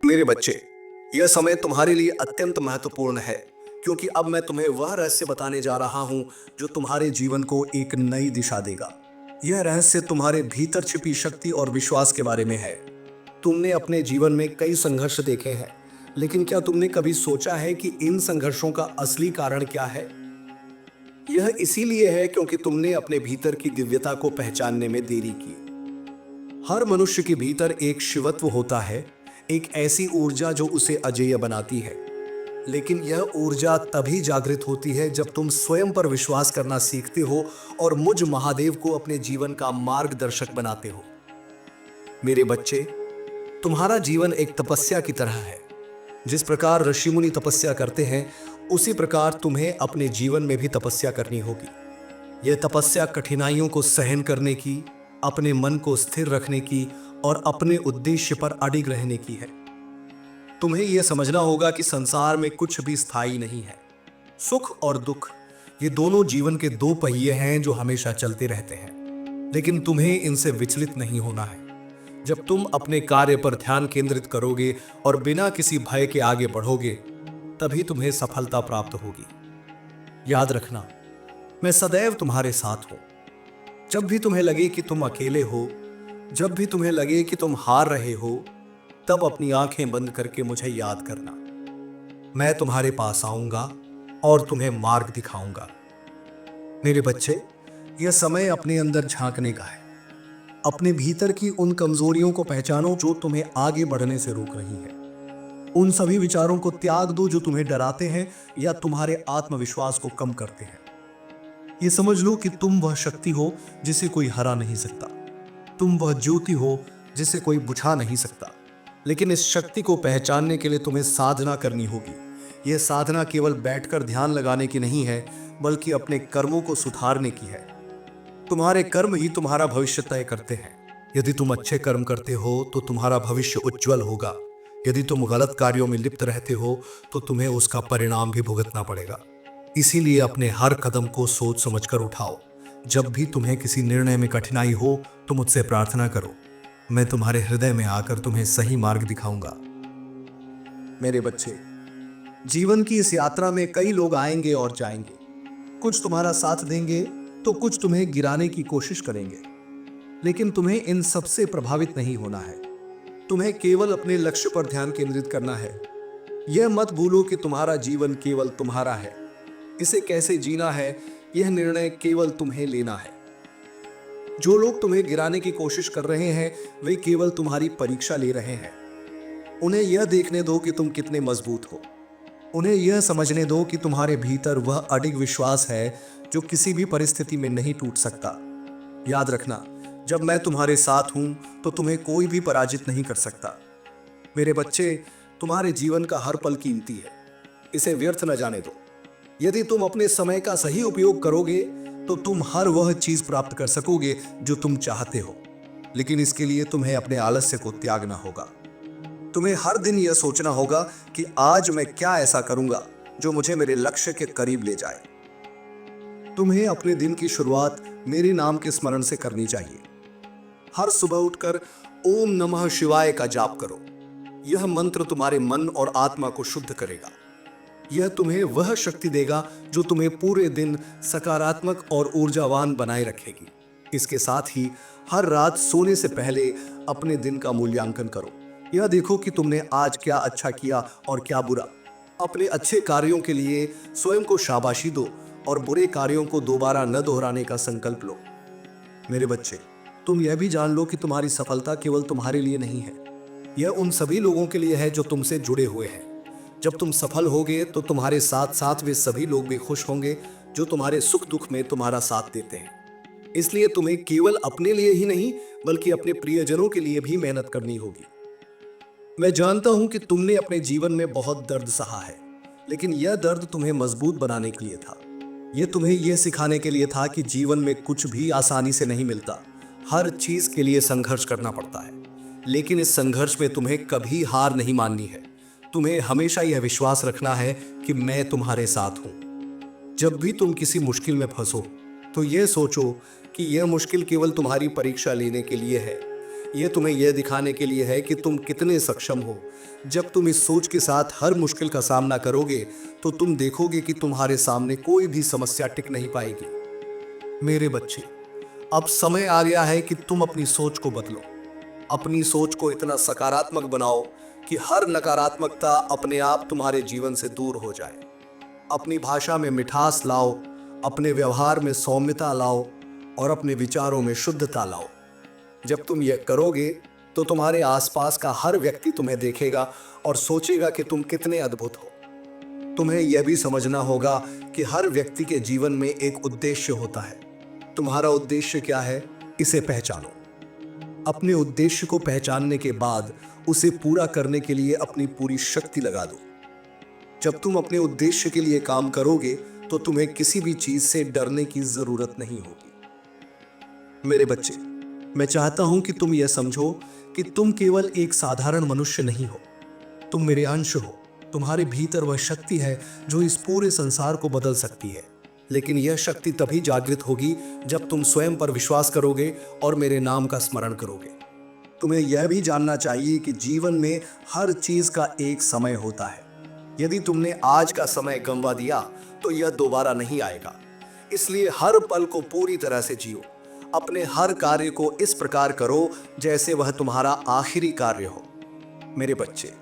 मेरे बच्चे, यह समय तुम्हारे लिए अत्यंत महत्वपूर्ण है, क्योंकि अब मैं तुम्हें वह रहस्य बताने जा रहा हूं जो तुम्हारे जीवन को एक नई दिशा देगा। यह रहस्य तुम्हारे भीतर छिपी शक्ति और विश्वास के बारे में है। तुमने अपने जीवन में कई संघर्ष देखे हैं, लेकिन क्या तुमने कभी सोचा है कि इन संघर्षों का असली कारण क्या है? यह इसीलिए है क्योंकि तुमने अपने भीतर की दिव्यता को पहचानने में देरी की। हर मनुष्य के भीतर एक शिवत्व होता है, एक ऐसी ऊर्जा जो उसे अजेय बनाती है। लेकिन यह ऊर्जा तभी जागृत होती है जब तुम स्वयं पर विश्वास करना सीखते हो और मुझ महादेव को अपने जीवन का मार्गदर्शक बनाते हो। मेरे बच्चे, तुम्हारा जीवन एक तपस्या की तरह है। जिस प्रकार ऋषि मुनि तपस्या करते हैं, उसी प्रकार तुम्हें अपने जीवन में भी तपस्या करनी होगी। यह तपस्या कठिनाइयों को सहन करने की, अपने मन को स्थिर रखने की और अपने उद्देश्य पर अडिग रहने की है। तुम्हें यह समझना होगा कि संसार में कुछ भी स्थायी नहीं है। सुख और दुख, ये दोनों जीवन के दो पहिए हैं जो हमेशा चलते रहते हैं, लेकिन तुम्हें इनसे विचलित नहीं होना है। जब तुम अपने कार्य पर ध्यान केंद्रित करोगे और बिना किसी भय के आगे बढ़ोगे, तभी तुम्हें सफलता प्राप्त होगी। याद रखना, मैं सदैव तुम्हारे साथ हूं। जब भी तुम्हें लगे कि तुम अकेले हो, जब भी तुम्हें लगे कि तुम हार रहे हो, तब अपनी आंखें बंद करके मुझे याद करना। मैं तुम्हारे पास आऊंगा और तुम्हें मार्ग दिखाऊंगा। मेरे बच्चे, यह समय अपने अंदर झांकने का है। अपने भीतर की उन कमजोरियों को पहचानो जो तुम्हें आगे बढ़ने से रोक रही है। उन सभी विचारों को त्याग दो जो तुम्हें डराते हैं या तुम्हारे आत्मविश्वास को कम करते हैं। ये समझ लो कि तुम वह शक्ति हो जिसे कोई हरा नहीं सकता। तुम वह ज्योति हो जिसे कोई बुझा नहीं सकता। लेकिन इस शक्ति को पहचानने के लिए तुम्हें साधना करनी होगी। यह साधना केवल बैठकर ध्यान लगाने की नहीं है, बल्कि अपने कर्मों को सुधारने की है। तुम्हारे कर्म ही तुम्हारा भविष्य तय करते हैं। यदि तुम अच्छे कर्म करते हो तो तुम्हारा भविष्य उज्जवल होगा। यदि तुम गलत कार्यों में लिप्त रहते हो तो तुम्हें उसका परिणाम भी भुगतना पड़ेगा। इसीलिए अपने हर कदम को सोच समझकर उठाओ। जब भी तुम्हें किसी निर्णय में कठिनाई हो तो मुझसे प्रार्थना करो। मैं तुम्हारे हृदय में आकर तुम्हें सही मार्ग दिखाऊंगा। मेरे बच्चे, जीवन की इस यात्रा में कई लोग आएंगे और जाएंगे। कुछ तुम्हारा साथ देंगे तो कुछ तुम्हें गिराने की कोशिश करेंगे। लेकिन तुम्हें इन सबसे प्रभावित नहीं होना है। तुम्हें केवल अपने लक्ष्य पर ध्यान केंद्रित करना है। यह मत भूलो कि तुम्हारा जीवन केवल तुम्हारा है। इसे कैसे जीना है, यह निर्णय केवल तुम्हें लेना है। जो लोग तुम्हें गिराने की कोशिश कर रहे हैं, वे केवल तुम्हारी परीक्षा ले रहे हैं। उन्हें यह देखने दो कि तुम कितने मजबूत हो। उन्हें यह समझने दो कि तुम्हारे भीतर वह अडिग विश्वास है जो किसी भी परिस्थिति में नहीं टूट सकता। याद रखना, जब मैं तुम्हारे साथ हूं तो तुम्हें कोई भी पराजित नहीं कर सकता। मेरे बच्चे, तुम्हारे जीवन का हर पल कीमती है। इसे व्यर्थ न जाने दो। यदि तुम अपने समय का सही उपयोग करोगे तो तुम हर वह चीज प्राप्त कर सकोगे जो तुम चाहते हो। लेकिन इसके लिए तुम्हें अपने आलस्य को त्यागना होगा। तुम्हें हर दिन यह सोचना होगा कि आज मैं क्या ऐसा करूंगा जो मुझे मेरे लक्ष्य के करीब ले जाए। तुम्हें अपने दिन की शुरुआत मेरे नाम के स्मरण से करनी चाहिए। हर सुबह उठकर ओम नमः शिवाय का जाप करो। यह मंत्र तुम्हारे मन और आत्मा को शुद्ध करेगा। यह तुम्हें वह शक्ति देगा जो तुम्हें पूरे दिन सकारात्मक और ऊर्जावान बनाए रखेगी। इसके साथ ही हर रात सोने से पहले अपने दिन का मूल्यांकन करो। यह देखो कि तुमने आज क्या अच्छा किया और क्या बुरा। अपने अच्छे कार्यों के लिए स्वयं को शाबाशी दो और बुरे कार्यों को दोबारा न दोहराने का संकल्प लो। मेरे बच्चे, तुम यह भी जान लो कि तुम्हारी सफलता केवल तुम्हारे लिए नहीं है। यह उन सभी लोगों के लिए है जो तुमसे जुड़े हुए हैं। जब तुम सफल होगे तो तुम्हारे साथ साथ वे सभी लोग भी खुश होंगे जो तुम्हारे सुख दुख में तुम्हारा साथ देते हैं। इसलिए तुम्हें केवल अपने लिए ही नहीं, बल्कि अपने प्रियजनों के लिए भी मेहनत करनी होगी। मैं जानता हूं कि तुमने अपने जीवन में बहुत दर्द सहा है, लेकिन यह दर्द तुम्हें मजबूत बनाने के लिए था। यह तुम्हें यह सिखाने के लिए था कि जीवन में कुछ भी आसानी से नहीं मिलता। हर चीज के लिए संघर्ष करना पड़ता है, लेकिन इस संघर्ष में तुम्हें कभी हार नहीं माननी है। तुम्हें हमेशा यह विश्वास रखना है कि मैं तुम्हारे साथ हूं। जब भी तुम किसी मुश्किल में फंसो तो यह सोचो कि यह मुश्किल केवल तुम्हारी परीक्षा लेने के लिए है। ये तुम्हें यह दिखाने के लिए है कि तुम कितने सक्षम हो। जब तुम इस सोच के साथ हर मुश्किल का सामना करोगे तो तुम देखोगे कि तुम्हारे सामने कोई भी समस्या टिक नहीं पाएगी। मेरे बच्चे, अब समय आ गया है कि तुम अपनी सोच को बदलो। अपनी सोच को इतना सकारात्मक बनाओ कि हर नकारात्मकता अपने आप तुम्हारे जीवन से दूर हो जाए। अपनी भाषा में मिठास लाओ, अपने व्यवहार में सौम्यता लाओ और अपने विचारों में शुद्धता लाओ। जब तुम यह करोगे तो तुम्हारे आसपास का हर व्यक्ति तुम्हें देखेगा और सोचेगा कि तुम कितने अद्भुत हो। तुम्हें यह भी समझना होगा कि हर व्यक्ति के जीवन में एक उद्देश्य होता है। तुम्हारा उद्देश्य क्या है, इसे पहचानो। अपने उद्देश्य को पहचानने के बाद उसे पूरा करने के लिए अपनी पूरी शक्ति लगा दो। जब तुम अपने उद्देश्य के लिए काम करोगे तो तुम्हें किसी भी चीज से डरने की जरूरत नहीं होगी। मेरे बच्चे, मैं चाहता हूं कि तुम यह समझो कि तुम केवल एक साधारण मनुष्य नहीं हो। तुम मेरे अंश हो। तुम्हारे भीतर वह शक्ति है जो इस पूरे संसार को बदल सकती है। लेकिन यह शक्ति तभी जागृत होगी जब तुम स्वयं पर विश्वास करोगे और मेरे नाम का स्मरण करोगे। तुम्हें यह भी जानना चाहिए कि जीवन में हर चीज का एक समय होता है। यदि तुमने आज का समय गंवा दिया तो यह दोबारा नहीं आएगा। इसलिए हर पल को पूरी तरह से जियो। अपने हर कार्य को इस प्रकार करो जैसे वह तुम्हारा आखिरी कार्य हो। मेरे बच्चे,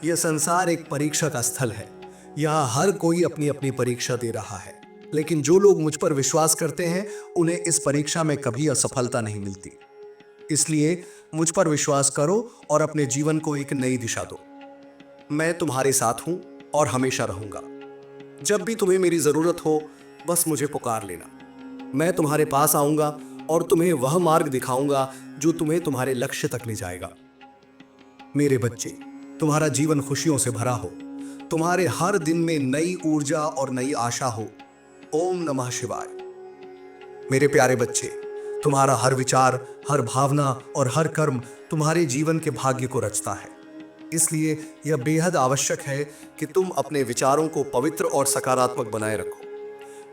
यह संसार एक परीक्षा का स्थल है। यहाँ हर कोई अपनी अपनी परीक्षा दे रहा है, लेकिन जो लोग मुझ पर विश्वास करते हैं उन्हें इस परीक्षा में कभी असफलता नहीं मिलती। इसलिए मुझ पर विश्वास करो और अपने जीवन को एक नई दिशा दो। मैं तुम्हारे साथ हूं और हमेशा रहूंगा। जब भी तुम्हें मेरी जरूरत हो बस मुझे पुकार लेना। मैं तुम्हारे पास आऊंगा और तुम्हें वह मार्ग दिखाऊंगा जो तुम्हें तुम्हारे लक्ष्य तक ले जाएगा। मेरे बच्चे, तुम्हारा जीवन खुशियों से भरा हो। तुम्हारे हर दिन में नई ऊर्जा और नई आशा हो। ओम नमः शिवाय। मेरे प्यारे बच्चे, तुम्हारा हर विचार, हर भावना और हर कर्म तुम्हारे जीवन के भाग्य को रचता है। इसलिए यह बेहद आवश्यक है कि तुम अपने विचारों को पवित्र और सकारात्मक बनाए रखो।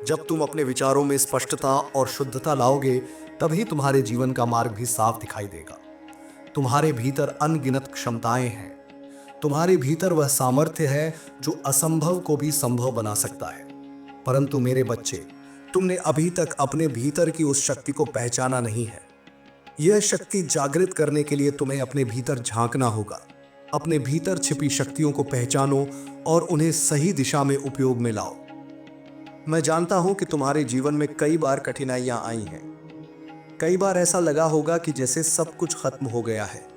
जब तुम अपने विचारों में स्पष्टता और शुद्धता लाओगे तभी तुम्हारे जीवन का मार्ग भी साफ दिखाई देगा। तुम्हारे भीतर अनगिनत क्षमताएं हैं। तुम्हारे भीतर वह सामर्थ्य है जो असंभव को भी संभव बना सकता है। परंतु मेरे बच्चे, तुमने अभी तक अपने भीतर की उस शक्ति को पहचाना नहीं है। यह शक्ति जागृत करने के लिए तुम्हें अपने भीतर झांकना होगा। अपने भीतर छिपी शक्तियों को पहचानो और उन्हें सही दिशा में उपयोग में लाओ। मैं जानता हूं कि तुम्हारे जीवन में कई बार कठिनाइयां आई हैं। कई बार ऐसा लगा होगा कि जैसे सब कुछ खत्म हो गया है।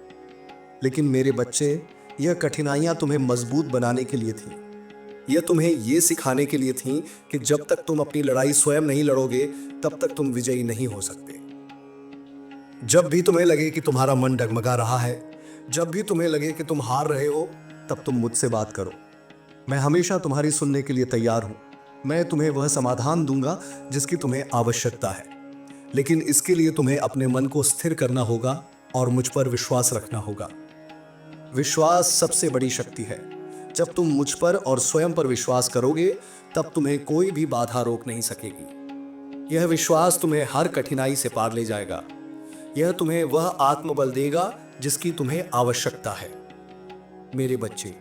लेकिन मेरे बच्चे, यह कठिनाइयां तुम्हें मजबूत बनाने के लिए थीं। यह तुम्हें यह सिखाने के लिए थीं कि जब तक तुम अपनी लड़ाई स्वयं नहीं लड़ोगे तब तक तुम विजयी नहीं हो सकते। जब भी तुम्हें लगे कि तुम्हारा मन डगमगा रहा है, जब भी तुम्हें लगे कि तुम हार रहे हो, तब तुम मुझसे बात करो। मैं हमेशा तुम्हारी सुनने के लिए तैयार हूं। मैं तुम्हें वह समाधान दूंगा जिसकी तुम्हें आवश्यकता है। लेकिन इसके लिए तुम्हें अपने मन को स्थिर करना होगा और मुझ पर विश्वास रखना होगा। विश्वास सबसे बड़ी शक्ति है। जब तुम मुझ पर और स्वयं पर विश्वास करोगे तब तुम्हें कोई भी बाधा रोक नहीं सकेगी। यह विश्वास तुम्हें हर कठिनाई से पार ले जाएगा। यह तुम्हें वह आत्मबल देगा जिसकी तुम्हें आवश्यकता है। मेरे बच्चे,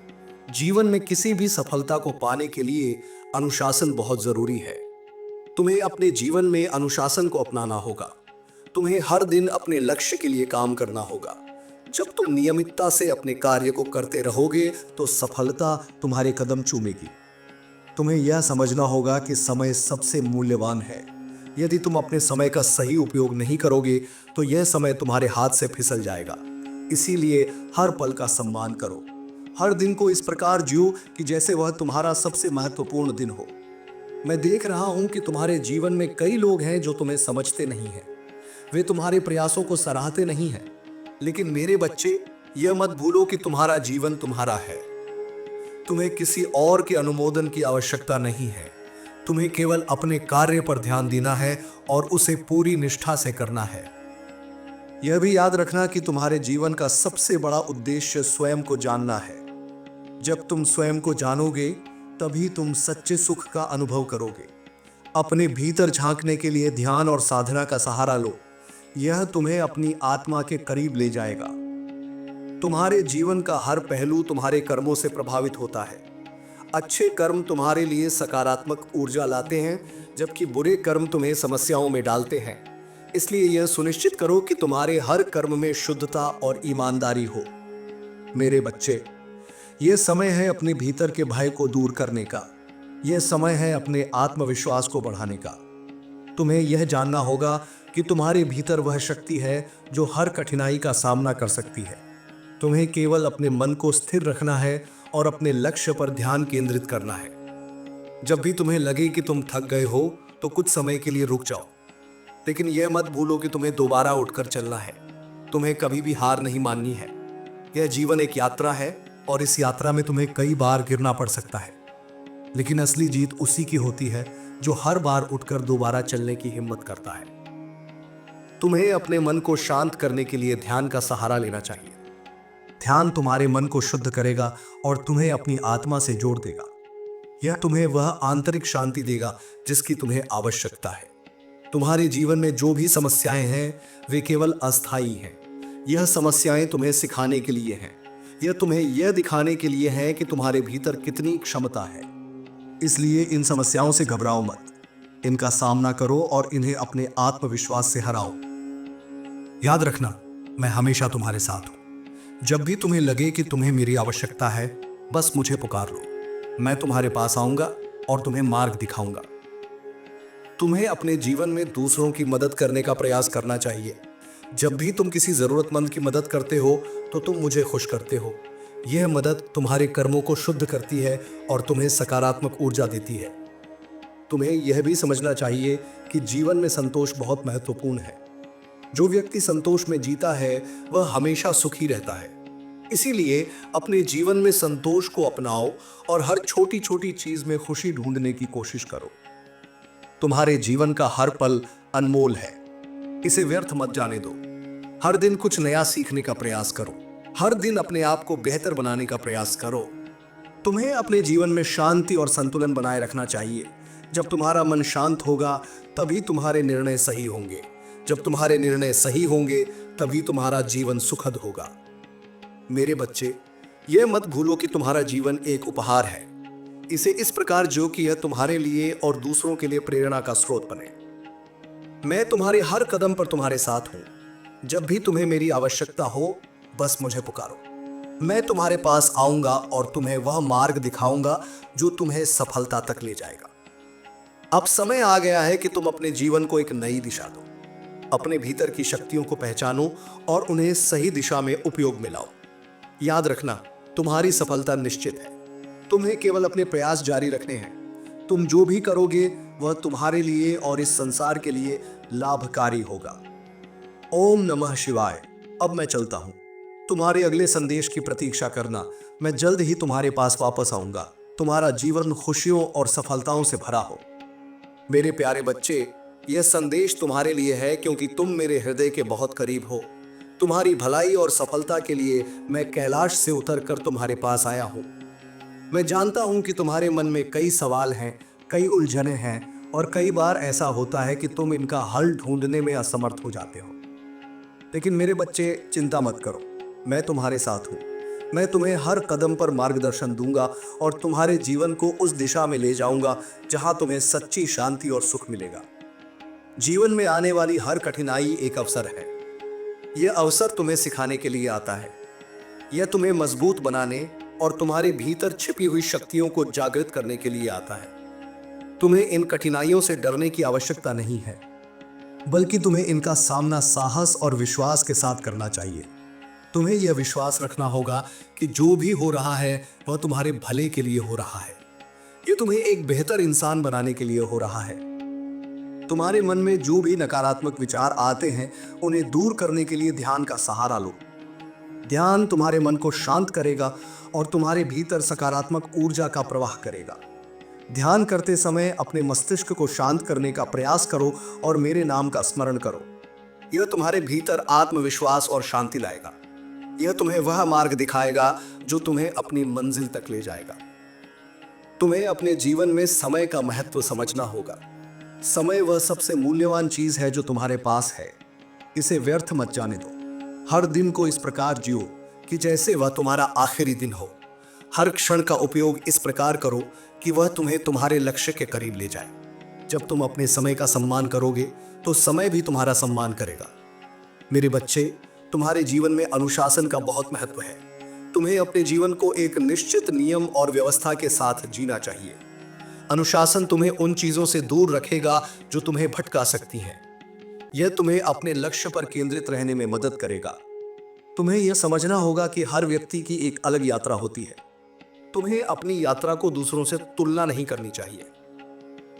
जीवन में किसी भी सफलता को पाने के लिए अनुशासन बहुत जरूरी है। तुम्हें अपने जीवन में अनुशासन को अपनाना होगा। तुम्हें हर दिन अपने लक्ष्य के लिए काम करना होगा। जब तुम नियमितता से अपने कार्य को करते रहोगे तो सफलता तुम्हारे कदम चूमेगी। तुम्हें यह समझना होगा कि समय सबसे मूल्यवान है। यदि तुम अपने समय का सही उपयोग नहीं करोगे तो यह समय तुम्हारे हाथ से फिसल जाएगा। इसीलिए हर पल का सम्मान करो। हर दिन को इस प्रकार जियो कि जैसे वह तुम्हारा सबसे महत्वपूर्ण दिन हो। मैं देख रहा हूं कि तुम्हारे जीवन में कई लोग हैं जो तुम्हें समझते नहीं हैं। वे तुम्हारे प्रयासों को सराहते नहीं हैं। लेकिन मेरे बच्चे, यह मत भूलो कि तुम्हारा जीवन तुम्हारा है। तुम्हें किसी और के अनुमोदन की आवश्यकता नहीं है। तुम्हें केवल अपने कार्य पर ध्यान देना है और उसे पूरी निष्ठा से करना है। यह भी याद रखना कि तुम्हारे जीवन का सबसे बड़ा उद्देश्य स्वयं को जानना है। जब तुम स्वयं को जानोगे तभी तुम सच्चे सुख का अनुभव करोगे। अपने भीतर झांकने के लिए ध्यान और साधना का सहारा लो। यह तुम्हें अपनी आत्मा के करीब ले जाएगा। तुम्हारे जीवन का हर पहलू तुम्हारे कर्मों से प्रभावित होता है। अच्छे कर्म तुम्हारे लिए सकारात्मक ऊर्जा लाते हैं, जबकि बुरे कर्म तुम्हें समस्याओं में डालते हैं। इसलिए यह सुनिश्चित करो कि तुम्हारे हर कर्म में शुद्धता और ईमानदारी हो। मेरे बच्चे, यह समय है अपने भीतर के भय को दूर करने का। यह समय है अपने आत्मविश्वास को बढ़ाने का। तुम्हें यह जानना होगा कि तुम्हारे भीतर वह शक्ति है जो हर कठिनाई का सामना कर सकती है। तुम्हें केवल अपने मन को स्थिर रखना है और अपने लक्ष्य पर ध्यान केंद्रित करना है। जब भी तुम्हें लगे कि तुम थक गए हो तो कुछ समय के लिए रुक जाओ, लेकिन यह मत भूलो कि तुम्हें दोबारा उठकर चलना है। तुम्हें कभी भी हार नहीं माननी है। यह जीवन एक यात्रा है और इस यात्रा में तुम्हें कई बार गिरना पड़ सकता है, लेकिन असली जीत उसी की होती है जो हर बार उठकर दोबारा चलने की हिम्मत करता है। तुम्हें अपने मन को शांत करने के लिए ध्यान का सहारा लेना चाहिए। ध्यान तुम्हारे मन को शुद्ध करेगा और तुम्हें अपनी आत्मा से जोड़ देगा। यह तुम्हें वह आंतरिक शांति देगा जिसकी तुम्हें आवश्यकता है। तुम्हारे जीवन में जो भी समस्याएं हैं वे केवल अस्थायी हैं। यह समस्याएं तुम्हें सिखाने के लिए हैं। यह तुम्हें यह दिखाने के लिए है कि तुम्हारे भीतर कितनी क्षमता है। इसलिए इन समस्याओं से घबराओ मत। इनका सामना करो और इन्हें अपने आत्मविश्वास से हराओ। याद रखना, मैं हमेशा तुम्हारे साथ हूं। जब भी तुम्हें लगे कि तुम्हें मेरी आवश्यकता है, बस मुझे पुकार लो। मैं तुम्हारे पास आऊंगा और तुम्हें मार्ग दिखाऊंगा। तुम्हें अपने जीवन में दूसरों की मदद करने का प्रयास करना चाहिए। जब भी तुम किसी जरूरतमंद की मदद करते हो तो तुम मुझे खुश करते हो। यह मदद तुम्हारे कर्मों को शुद्ध करती है और तुम्हें सकारात्मक ऊर्जा देती है। तुम्हें यह भी समझना चाहिए कि जीवन में संतोष बहुत महत्वपूर्ण है। जो व्यक्ति संतोष में जीता है वह हमेशा सुखी रहता है। इसीलिए अपने जीवन में संतोष को अपनाओ और हर छोटी छोटी चीज में खुशी ढूंढने की कोशिश करो। तुम्हारे जीवन का हर पल अनमोल है, इसे व्यर्थ मत जाने दो। हर दिन कुछ नया सीखने का प्रयास करो। हर दिन अपने आप को बेहतर बनाने का प्रयास करो। तुम्हें अपने जीवन में शांति और संतुलन बनाए रखना चाहिए। जब तुम्हारा मन शांत होगा तभी तुम्हारे निर्णय सही होंगे। जब तुम्हारे निर्णय सही होंगे तभी तुम्हारा जीवन सुखद होगा। मेरे बच्चे, यह मत भूलो कि तुम्हारा जीवन एक उपहार है। इसे इस प्रकार जो कि यह तुम्हारे लिए और दूसरों के लिए प्रेरणा का स्रोत बने। मैं तुम्हारे हर कदम पर तुम्हारे साथ हूं। जब भी तुम्हें मेरी आवश्यकता हो, बस मुझे पुकारो। मैं तुम्हारे पास आऊंगा और तुम्हें वह मार्ग दिखाऊंगा जो तुम्हें सफलता तक ले जाएगा। अब समय आ गया है कि तुम अपने जीवन को एक नई दिशा दो। अपने भीतर की शक्तियों को पहचानो और उन्हें सही दिशा में उपयोग में लाओ। याद रखना, तुम्हारी सफलता निश्चित है। तुम्हें केवल अपने प्रयास जारी रखने हैं। तुम जो भी करोगे वह तुम्हारे लिए और इस संसार के लिए लाभकारी होगा। ओम नमः शिवाय। अब मैं चलता हूं। तुम्हारे अगले संदेश की प्रतीक्षा करना। मैं जल्द ही तुम्हारे पास वापस आऊंगा। तुम्हारा जीवन खुशियों और सफलताओं से भरा हो। मेरे प्यारे बच्चे, यह संदेश तुम्हारे लिए है क्योंकि तुम मेरे हृदय के बहुत करीब हो। तुम्हारी भलाई और सफलता के लिए मैं कैलाश से उतरकर तुम्हारे पास आया हूं। मैं जानता हूं कि तुम्हारे मन में कई सवाल हैं, कई उलझनें हैं और कई बार ऐसा होता है कि तुम इनका हल ढूंढने में असमर्थ हो जाते हो। लेकिन मेरे बच्चे, चिंता मत करो, मैं तुम्हारे साथ हूं। मैं तुम्हें हर कदम पर मार्गदर्शन दूंगा और तुम्हारे जीवन को उस दिशा में ले जाऊंगा जहां तुम्हें सच्ची शांति और सुख मिलेगा। जीवन में आने वाली हर कठिनाई एक अवसर है। यह अवसर तुम्हें सिखाने के लिए आता है। यह तुम्हें मजबूत बनाने और तुम्हारे भीतर छिपी हुई शक्तियों को जागृत करने के लिए आता है। तुम्हें इन कठिनाइयों से डरने की आवश्यकता नहीं है, बल्कि तुम्हें इनका सामना साहस और विश्वास के साथ करना चाहिए। तुम्हें यह विश्वास रखना होगा कि जो भी हो रहा है वह तुम्हारे भले के लिए हो रहा है। यह तुम्हें एक बेहतर इंसान बनाने के लिए हो रहा है। तुम्हारे मन में जो भी नकारात्मक विचार आते हैं उन्हें दूर करने के लिए ध्यान का सहारा लो। ध्यान तुम्हारे मन को शांत करेगा और तुम्हारे भीतर सकारात्मक ऊर्जा का प्रवाह करेगा। ध्यान करते समय अपने मस्तिष्क को शांत करने का प्रयास करो और मेरे नाम का स्मरण करो। यह तुम्हारे भीतर आत्मविश्वास और शांति लाएगा। यह तुम्हें वह मार्ग दिखाएगा जो तुम्हें अपनी मंजिल तक ले जाएगा। तुम्हें अपने जीवन में समय का महत्व समझना होगा। समय वह सबसे मूल्यवान चीज है जो तुम्हारे पास है। इसे व्यर्थ मत जाने दो। हर दिन को इस प्रकार जियो कि जैसे वह तुम्हारा आखिरी दिन हो। हर क्षण का उपयोग इस प्रकार करो कि वह तुम्हें तुम्हारे लक्ष्य के करीब ले जाए। जब तुम अपने समय का सम्मान करोगे तो समय भी तुम्हारा सम्मान करेगा। मेरे बच्चे, तुम्हारे जीवन में अनुशासन का बहुत महत्व है। तुम्हें अपने जीवन को एक निश्चित नियम और व्यवस्था के साथ जीना चाहिए। अनुशासन तुम्हें उन चीजों से दूर रखेगा जो तुम्हें भटका सकती हैं। यह तुम्हें अपने लक्ष्य पर केंद्रित रहने में मदद करेगा। तुम्हें यह समझना होगा कि हर व्यक्ति की एक अलग यात्रा होती है। तुम्हें अपनी यात्रा को दूसरों से तुलना नहीं करनी चाहिए।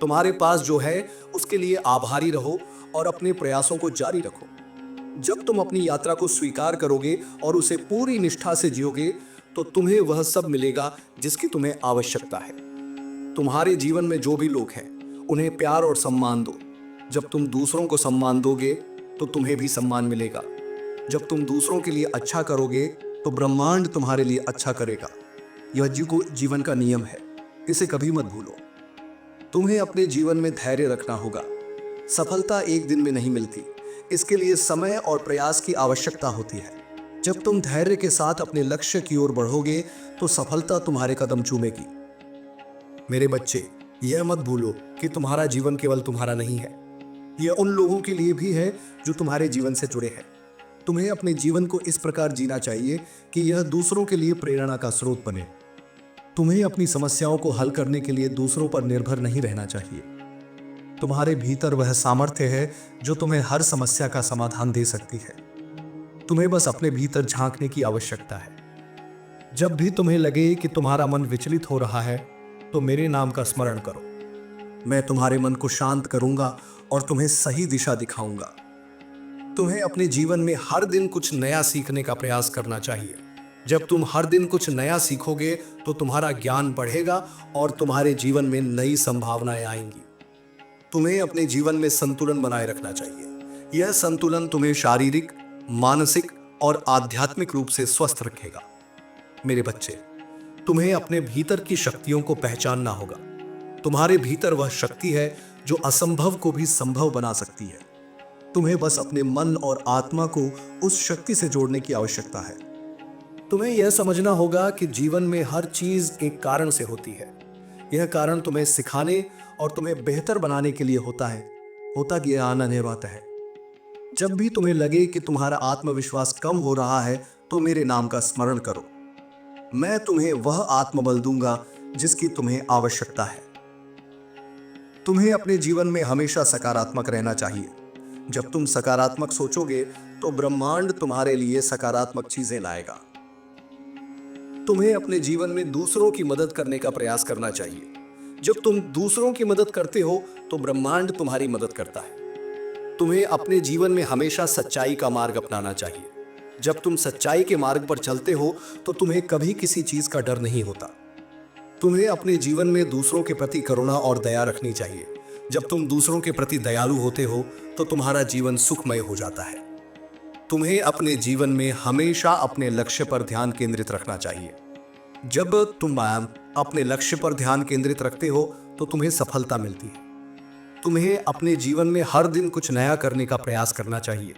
तुम्हारे पास जो है उसके लिए आभारी रहो और अपने प्रयासों को जारी रखो। जब तुम अपनी यात्रा को स्वीकार करोगे और उसे पूरी निष्ठा से जियोगे तो तुम्हें वह सब मिलेगा जिसकी तुम्हें आवश्यकता है। तुम्हारे जीवन में जो भी लोग हैं उन्हें प्यार और सम्मान दो। जब तुम दूसरों को सम्मान दोगे तो तुम्हें भी सम्मान मिलेगा। जब तुम दूसरों के लिए अच्छा करोगे तो ब्रह्मांड तुम्हारे लिए अच्छा करेगा। यह जीवन का नियम है, इसे कभी मत भूलो। तुम्हें अपने जीवन में धैर्य रखना होगा। सफलता एक दिन में नहीं मिलती, इसके लिए समय और प्रयास की आवश्यकता होती है। जब तुम धैर्य के साथ अपने लक्ष्य की ओर बढ़ोगे तो सफलता तुम्हारे कदम चूमेगी। मेरे बच्चे, यह मत भूलो कि तुम्हारा जीवन केवल तुम्हारा नहीं है, यह उन लोगों के लिए भी है जो तुम्हारे जीवन से जुड़े हैं। तुम्हें अपने जीवन को इस प्रकार जीना चाहिए कि यह दूसरों के लिए प्रेरणा का स्रोत बने। तुम्हें अपनी समस्याओं को हल करने के लिए दूसरों पर निर्भर नहीं रहना चाहिए। तुम्हारे भीतर वह सामर्थ्य है जो तुम्हें हर समस्या का समाधान दे सकती है। तुम्हें बस अपने भीतर झांकने की आवश्यकता है। जब भी तुम्हें लगे कि तुम्हारा मन विचलित हो रहा है तो मेरे नाम का स्मरण करो। मैं तुम्हारे मन को शांत करूंगा और तुम्हें सही दिशा दिखाऊंगा। तुम्हें अपने जीवन में हर दिन कुछ नया सीखने का प्रयास करना चाहिए। जब तुम हर दिन कुछ नया सीखोगे तो तुम्हारा ज्ञान बढ़ेगा और तुम्हारे जीवन में नई संभावनाएं आएंगी। तुम्हें अपने जीवन में संतुलन बनाए रखना चाहिए। यह संतुलन तुम्हें शारीरिक, मानसिक और आध्यात्मिक रूप से स्वस्थ रखेगा। मेरे बच्चे, तुम्हें अपने भीतर की शक्तियों को पहचानना होगा। तुम्हारे भीतर वह शक्ति है जो असंभव को भी संभव बना सकती है। तुम्हें बस अपने मन और आत्मा को उस शक्ति से जोड़ने की आवश्यकता है। तुम्हें यह समझना होगा कि जीवन में हर चीज एक कारण से होती है। यह कारण तुम्हें सिखाने और तुम्हें बेहतर बनाने के लिए होता है। होता ज्ञान अनिवार्य है। जब भी तुम्हें लगे कि तुम्हारा आत्मविश्वास कम हो रहा है तो मेरे नाम का स्मरण करो। मैं तुम्हें वह आत्मबल दूंगा जिसकी तुम्हें आवश्यकता है। तुम्हें अपने जीवन में हमेशा सकारात्मक रहना चाहिए। जब तुम सकारात्मक सोचोगे तो ब्रह्मांड तुम्हारे लिए सकारात्मक चीजें लाएगा। तुम्हें अपने जीवन में दूसरों की मदद करने का प्रयास करना चाहिए। जब तुम दूसरों की मदद करते हो तो ब्रह्मांड तुम्हारी मदद करता है। तुम्हें अपने जीवन में हमेशा सच्चाई का मार्ग अपनाना चाहिए। जब तुम सच्चाई के मार्ग पर चलते हो तो तुम्हें कभी किसी चीज का डर नहीं होता। तुम्हें अपने जीवन में दूसरों के प्रति करुणा और दया रखनी चाहिए। जब तुम दूसरों के प्रति दयालु होते हो तो तुम्हारा जीवन सुखमय हो जाता है। तुम्हें अपने जीवन में हमेशा अपने लक्ष्य पर ध्यान केंद्रित रखना चाहिए। जब तुम अपने लक्ष्य पर ध्यान केंद्रित रखते हो तो तुम्हें सफलता मिलती है। तुम्हें अपने जीवन में हर दिन कुछ नया करने का प्रयास करना चाहिए।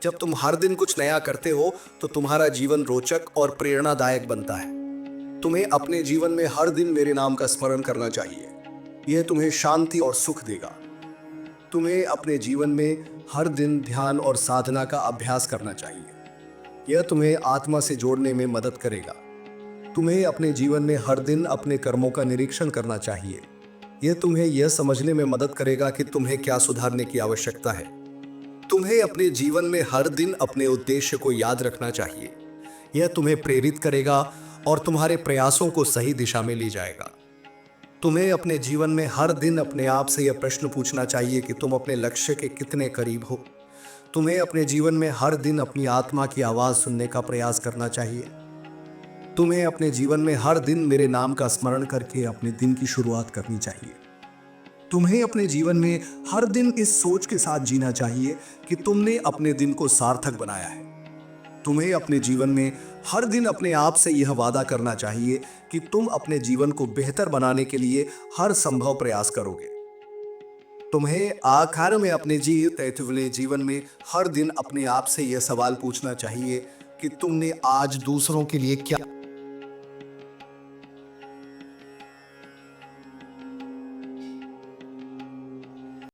जब तुम हर दिन कुछ नया करते हो तो तुम्हारा जीवन रोचक और प्रेरणादायक बनता है। तुम्हें अपने जीवन में हर दिन मेरे नाम का स्मरण करना चाहिए। यह तुम्हें शांति और सुख देगा। तुम्हें अपने जीवन में हर दिन ध्यान और साधना का अभ्यास करना चाहिए। यह तुम्हें आत्मा से जोड़ने में मदद करेगा। तुम्हें अपने जीवन में हर दिन अपने कर्मों का निरीक्षण करना चाहिए। यह तुम्हें यह समझने में मदद करेगा कि तुम्हें क्या सुधारने की आवश्यकता है। तुम्हें अपने जीवन में हर दिन अपने उद्देश्य को याद रखना चाहिए। यह तुम्हें प्रेरित करेगा और तुम्हारे प्रयासों को सही दिशा में ले जाएगा। तुम्हें अपने जीवन में हर दिन अपने आप से यह प्रश्न पूछना चाहिए कि तुम अपने लक्ष्य के कितने करीब हो। तुम्हें अपने जीवन में हर दिन अपनी आत्मा की आवाज सुनने का प्रयास करना चाहिए। तुम्हें अपने जीवन में हर दिन मेरे नाम का स्मरण करके अपने दिन की शुरुआत करनी चाहिए। तुम्हें अपने जीवन में हर दिन इस सोच के साथ जीना चाहिए कि तुमने अपने दिन को सार्थक बनाया है। तुम्हें अपने जीवन में हर दिन अपने आप से यह वादा करना चाहिए कि तुम अपने जीवन को बेहतर बनाने के लिए हर संभव प्रयास करोगे। तुम्हें आखिर में अपने जीते हुए जीवन में हर दिन अपने आप से यह सवाल पूछना चाहिए कि तुमने आज दूसरों के लिए क्या